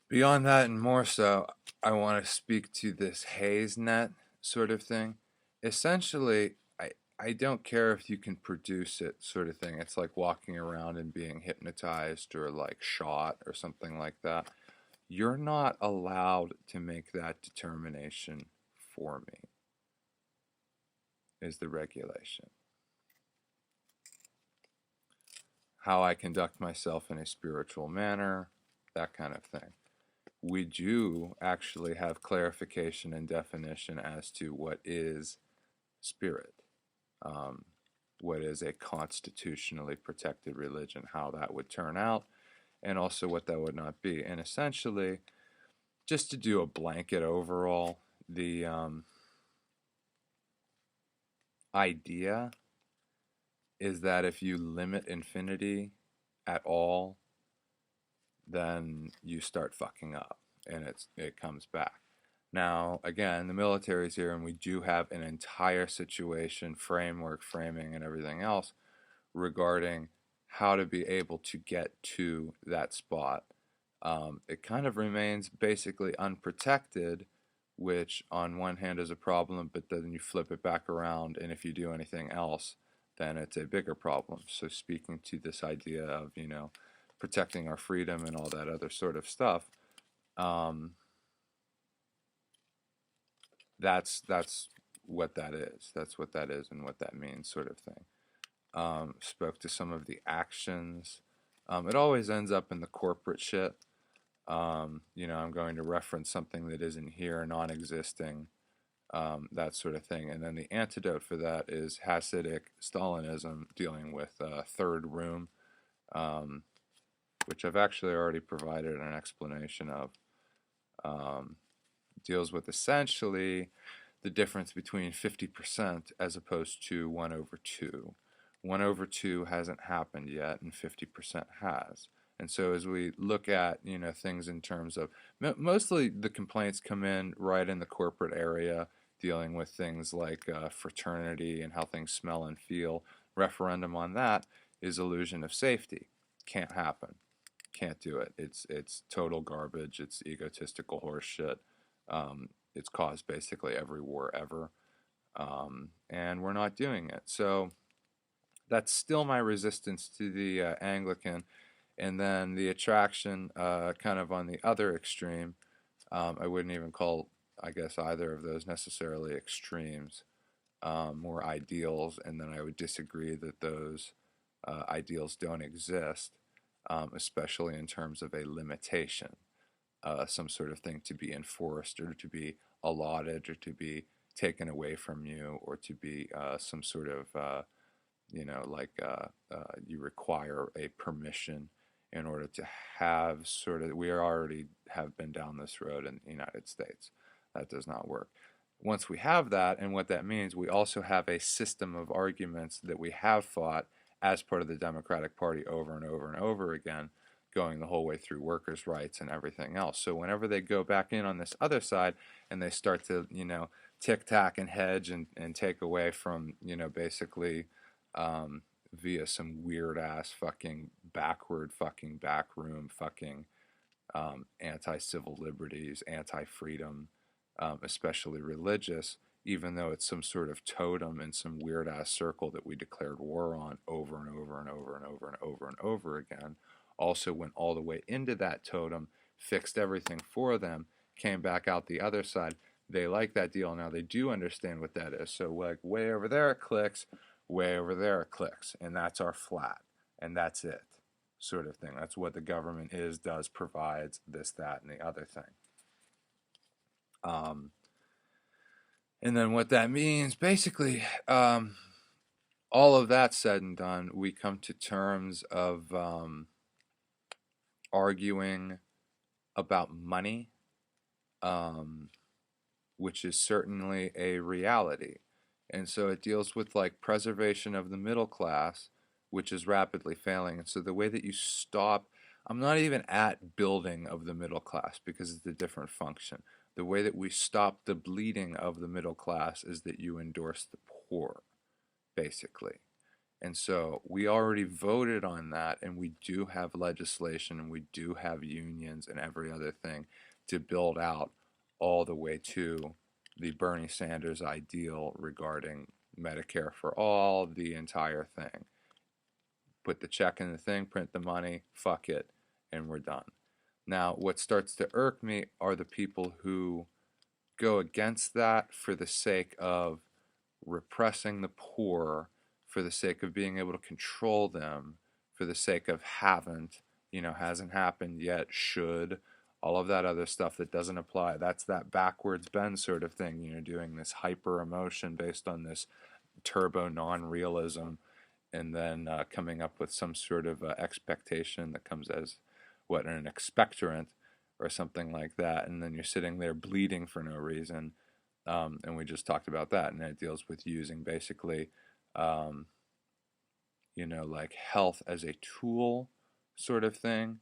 Beyond that, and more so, I want to speak to this Haze-Net sort of thing. Essentially, I don't care if you can produce it, sort of thing. It's like walking around and being hypnotized or like shot or something like that. You're not allowed to make that determination for me, is the regulation. How I conduct myself in a spiritual manner, that kind of thing. We do actually have clarification and definition as to what is spirit, um, what is a constitutionally protected religion, how that would turn out, and also what that would not be. And essentially, just to do a blanket overall, the idea is that if you limit infinity at all, then you start fucking up and it comes back. Now, again, the military's here and we do have an entire situation, framework, framing, and everything else regarding how to be able to get to that spot. It kind of remains basically unprotected, which on one hand is a problem, but then you flip it back around, and if you do anything else, then it's a bigger problem. So, speaking to this idea of, protecting our freedom and all that other sort of stuff, um, that's what that is. That's what that is and what that means, sort of thing. Spoke to some of the actions. It always ends up in the corporate shit. I'm going to reference something that isn't here, non-existing, that sort of thing. And then the antidote for that is Hasidic Stalinism, dealing with third room, um, which I've actually already provided an explanation of. Um, Deals with essentially the difference between 50% as opposed to 1 over 2. 1 over 2 hasn't happened yet, and 50% has. And so as we look at, things in terms of, mostly the complaints come in right in the corporate area, dealing with things like fraternity and how things smell and feel. Referendum on that is illusion of safety. Can't happen. Can't do it. It's total garbage. It's egotistical horseshit. It's caused basically every war ever, and we're not doing it. So that's still my resistance to the Anglican, and then the attraction, kind of on the other extreme. I wouldn't even call, I guess, either of those necessarily extremes, more ideals, and then I would disagree that those ideals don't exist, especially in terms of a limitation, some sort of thing to be enforced or to be allotted or to be taken away from you or to be some sort of, like you require a permission in order to have sort of, we already have been down this road in the United States. That does not work. Once we have that, and what that means, we also have a system of arguments that we have fought as part of the Democratic Party over and over and over again, going the whole way through workers' rights and everything else. So whenever they go back in on this other side and they start to, tick tack and hedge and take away from, basically, via some weird ass fucking backward fucking backroom fucking, anti-civil liberties, anti-freedom, especially religious, even though it's some sort of totem in some weird ass circle that we declared war on over and over and over and over and over and over again, also went all the way into that totem, fixed everything for them, came back out the other side. They like that deal now. They do understand what that is. So like way over there it clicks, way over there it clicks, and that's our flat, and that's it, sort of thing. That's what the government is, does, provides, this, that, and the other thing. Um, and then what that means, basically, all of that said and done, we come to terms of arguing about money, um, which is certainly a reality. And so it deals with like preservation of the middle class, which is rapidly failing. And so the way that you stop, I'm not even at building of the middle class because it's a different function. The way that we stop the bleeding of the middle class is that you endorse the poor, basically. And so we already voted on that, and we do have legislation, and we do have unions and every other thing to build out all the way to the Bernie Sanders ideal regarding Medicare for all, the entire thing. Put the check in the thing, print the money, fuck it, and we're done. Now, what starts to irk me are the people who go against that for the sake of repressing the poor, for the sake of being able to control them, for the sake of haven't, hasn't happened yet, should, all of that other stuff that doesn't apply. That's that backwards bend sort of thing, doing this hyper emotion based on this turbo non-realism, and then coming up with some sort of expectation that comes as an expectorant or something like that, and then you're sitting there bleeding for no reason. And we just talked about that, and it deals with using basically, like health as a tool sort of thing,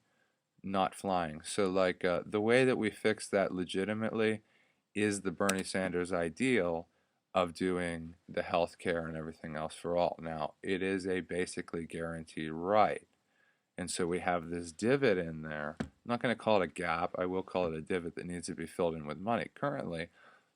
not flying. So, like, the way that we fix that legitimately is the Bernie Sanders ideal of doing the health care and everything else for all. Now, it is a basically guaranteed right. And so we have this divot in there. I'm not going to call it a gap. I will call it a divot that needs to be filled in with money. Currently,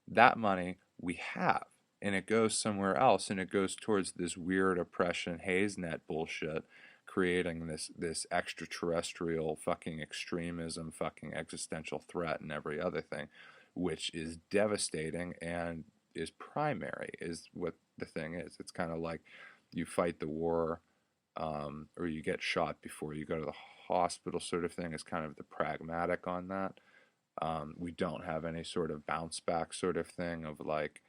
that money we have, and it goes somewhere else, and it goes towards this weird oppression Haze-Net bullshit, creating this extraterrestrial fucking extremism, fucking existential threat, and every other thing, which is devastating and is primary, is what the thing is. It's kind of like you fight the war, or you get shot before you go to the hospital, sort of thing, is kind of the pragmatic on that. We don't have any sort of bounce back sort of thing of like,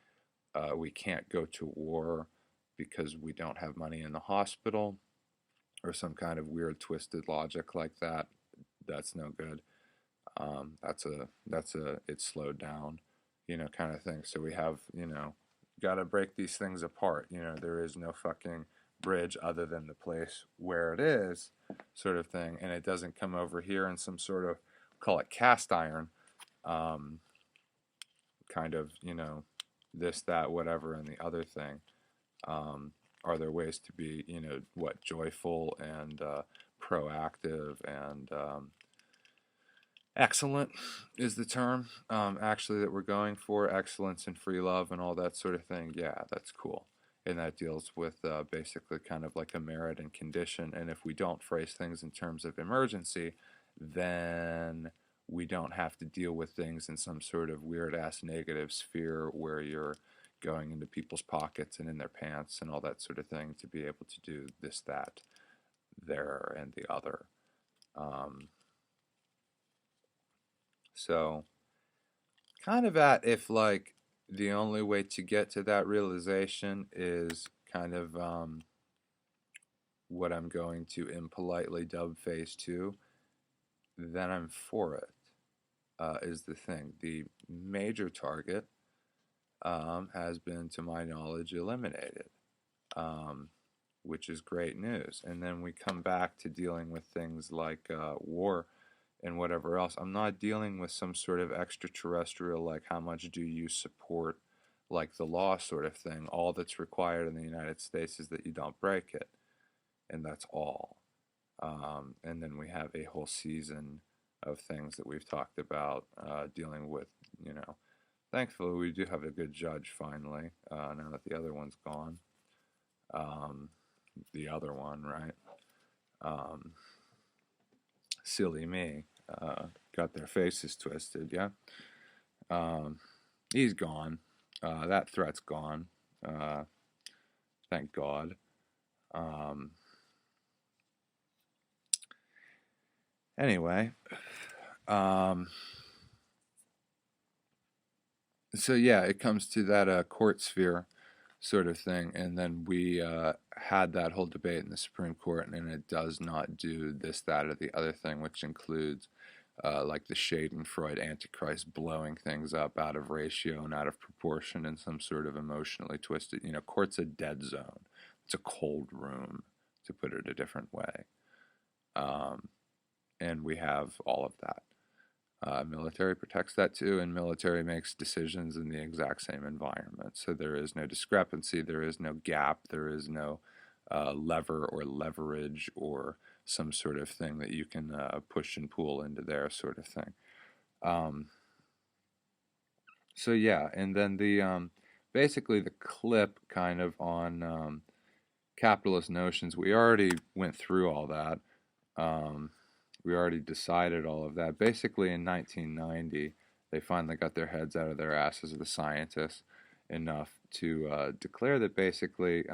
we can't go to war because we don't have money in the hospital, or some kind of weird twisted logic like that. That's no good. That's a it's slowed down, kind of thing. So we have, got to break these things apart. There is no fucking bridge other than the place where it is, sort of thing. And it doesn't come over here in some sort of, call it cast iron, kind of, this, that, whatever, and the other thing. Are there ways to be, joyful and proactive and excellent is the term, actually, that we're going for, excellence and free love and all that sort of thing. Yeah, that's cool. And that deals with basically kind of like a merit and condition. And if we don't phrase things in terms of emergency, then we don't have to deal with things in some sort of weird-ass negative sphere where you're going into people's pockets and in their pants and all that sort of thing to be able to do this, that, there, and the other. So, kind of at if, like, the only way to get to that realization is kind of what I'm going to impolitely dub phase 2, then I'm for it, is the thing. The major target has been, to my knowledge, eliminated, which is great news. And then we come back to dealing with things like war and whatever else. I'm not dealing with some sort of extraterrestrial, like, how much do you support, like, the law sort of thing. All that's required in the United States is that you don't break it, and that's all. And then we have a whole season of things that we've talked about, dealing with, thankfully we do have a good judge finally, now that the other one's gone. The other one, right? Silly me, got their faces twisted, yeah? He's gone. That threat's gone. Thank God. Anyway, so yeah, it comes to that court sphere sort of thing, and then we had that whole debate in the Supreme Court, and it does not do this, that, or the other thing, which includes like the Schadenfreude Antichrist blowing things up out of ratio and out of proportion in some sort of emotionally twisted, court's a dead zone. It's a cold room, to put it a different way. And we have all of that. Military protects that too, and military makes decisions in the exact same environment. So there is no discrepancy, there is no gap, there is no lever or leverage or some sort of thing that you can push and pull into there, sort of thing. Um, so yeah, and then the basically the clip kind of on capitalist notions. We already went through all that. Um, we already decided all of that. Basically, in 1990, they finally got their heads out of their asses, the scientists, enough to declare that basically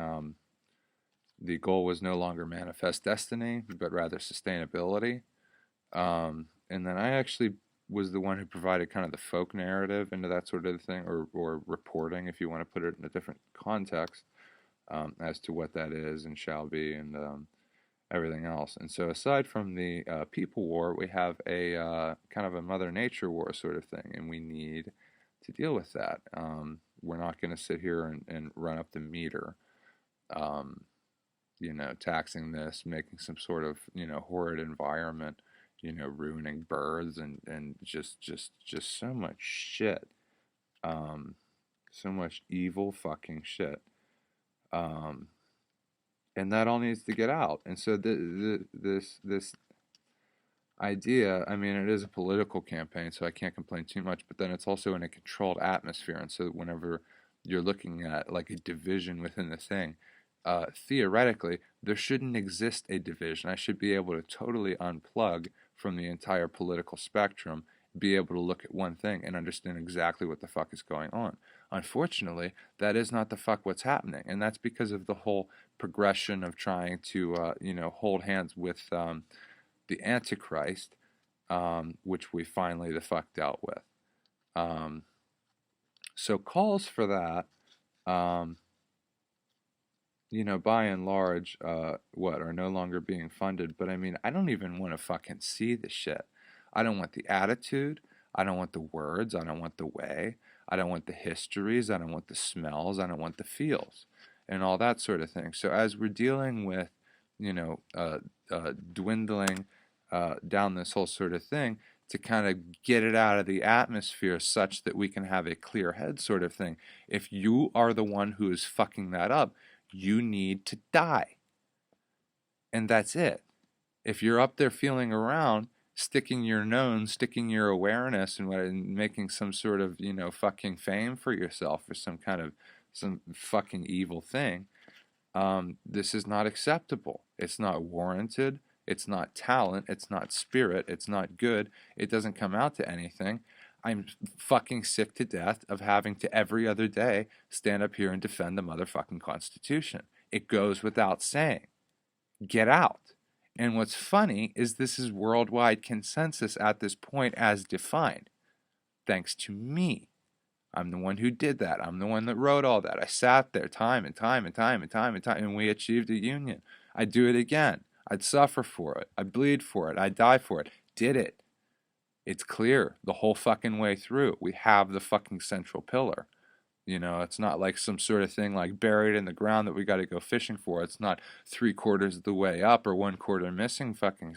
the goal was no longer manifest destiny, but rather sustainability. And then I actually was the one who provided kind of the folk narrative into that sort of thing, or reporting, if you want to put it in a different context, as to what that is and shall be, and everything else. And so, aside from the people war, we have a kind of a Mother Nature war sort of thing, and we need to deal with that. We're not going to sit here and run up the meter, um, taxing this, making some sort of horrid environment, ruining birds and just so much shit, so much evil fucking shit. And that all needs to get out. And so this idea, I mean, it is a political campaign, so I can't complain too much, but then it's also in a controlled atmosphere. And so whenever you're looking at like a division within the thing, theoretically, there shouldn't exist a division. I should be able to totally unplug from the entire political spectrum, be able to look at one thing and understand exactly what the fuck is going on. Unfortunately, that is not the fuck what's happening, and that's because of the whole progression of trying to, hold hands with the Antichrist, which we finally the fuck dealt with. So calls for that, by and large, are no longer being funded. But I mean, I don't even want to fucking see the shit. I don't want the attitude. I don't want the words. I don't want the way. I don't want the histories. I don't want the smells. I don't want the feels, and all that sort of thing. So as we're dealing with, dwindling down this whole sort of thing, to kind of get it out of the atmosphere such that we can have a clear head sort of thing. If you are the one who is fucking that up, you need to die. And that's it. If you're up there feeling around, sticking your nose, sticking your awareness, and making some sort of, fucking fame for yourself or some fucking evil thing, this is not acceptable. It's not warranted. It's not talent. It's not spirit. It's not good. It doesn't come out to anything. I'm fucking sick to death of having to every other day stand up here and defend the motherfucking Constitution. It goes without saying. Get out. And what's funny is this is worldwide consensus at this point as defined. Thanks to me. I'm the one who did that. I'm the one that wrote all that. I sat there time and time and time and time and time, and we achieved a union. I'd do it again. I'd suffer for it. I'd bleed for it. I'd die for it. Did it. It's clear the whole fucking way through. We have the fucking central pillar. It's not like some sort of thing like buried in the ground that we got to go fishing for. It's not 3/4 of the way up or 1/4 missing fucking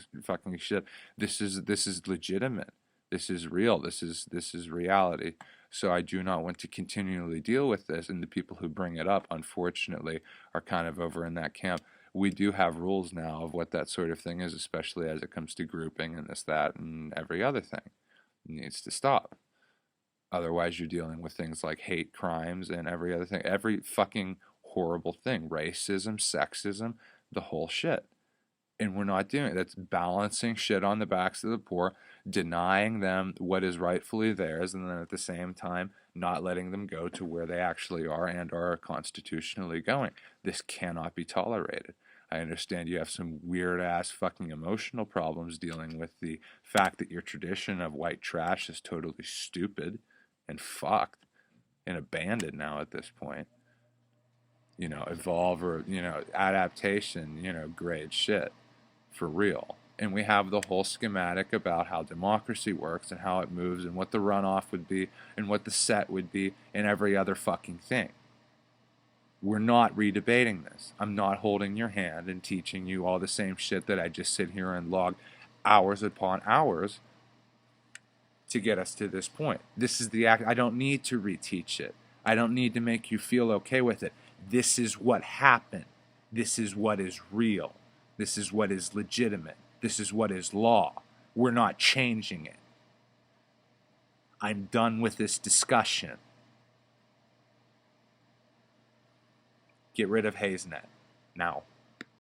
shit. This is legitimate. This is real. This is reality. So I do not want to continually deal with this, and the people who bring it up, unfortunately, are kind of over in that camp. We do have rules now of what that sort of thing is, especially as it comes to grouping and this, that, and every other thing. It needs to stop. Otherwise, you're dealing with things like hate crimes and every other thing, every fucking horrible thing, racism, sexism, the whole shit. And we're not doing it. That's balancing shit on the backs of the poor, denying them what is rightfully theirs, and then at the same time not letting them go to where they actually are and are constitutionally going. This cannot be tolerated. I understand you have some weird ass fucking emotional problems dealing with the fact that your tradition of white trash is totally stupid and fucked and abandoned now at this point. Evolve or, adaptation, great shit. For real. And we have the whole schematic about how democracy works and how it moves and what the runoff would be and what the set would be and every other fucking thing. We're not redebating this. I'm not holding your hand and teaching you all the same shit that I just sit here and log hours upon hours to get us to this point. This is the act. I don't need to reteach it. I don't need to make you feel okay with it. This is what happened. This is what is real. This is what is legitimate. This is what is law. We're not changing it. I'm done with this discussion. Get rid of Haze-Net now.